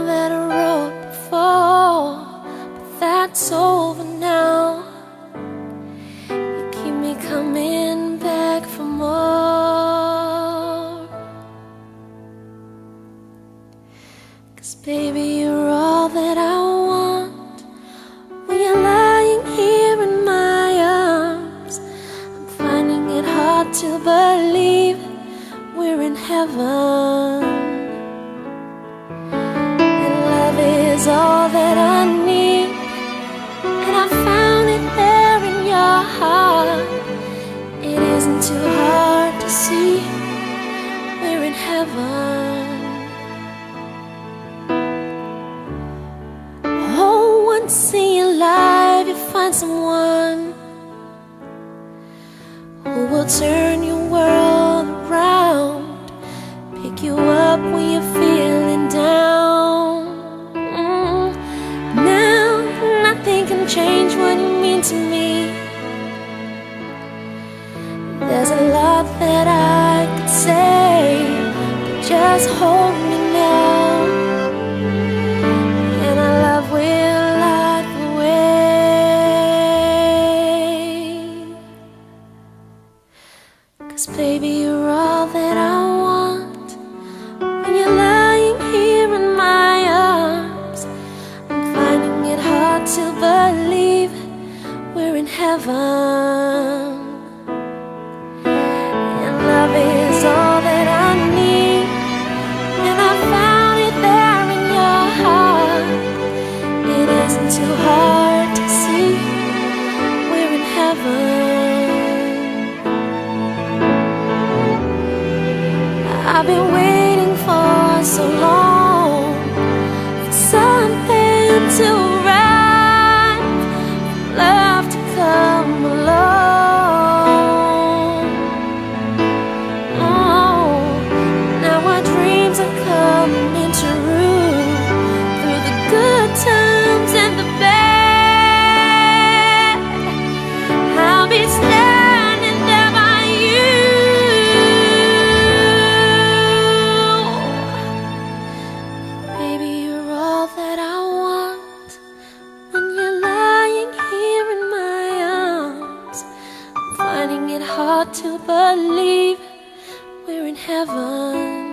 that I wrote before, but that's over now. You keep me coming back for more, 'cause baby, you're all that I want. When you're lying here in my arms, I'm finding it hard to believe we're in heaven. And love is all that I need, and I found it there in your heart. It isn't too hard to see we're in heaven. Oh, once in your life you find someone who will turn your world around, pick you up when you're feeling down. Now nothing can change what you mean to me. There's a lot that I could say, but just hold me now, and our love will light the way. 'Cause baby, you're all that I want. When you're lying here in my arms, I'm finding it hard to believe we're in heaven. And love is all that I need, and I found it there in your heart. It isn't too hard to see we're in heaven. I've been waiting for so long for something to arrive, love to come along. Oh, now our dreams are coming true, through the good times and the bad. I'll be standing there by you. Baby, you're all that I want. When you're lying here in my arms, I'm finding it hard to believe we're in heaven.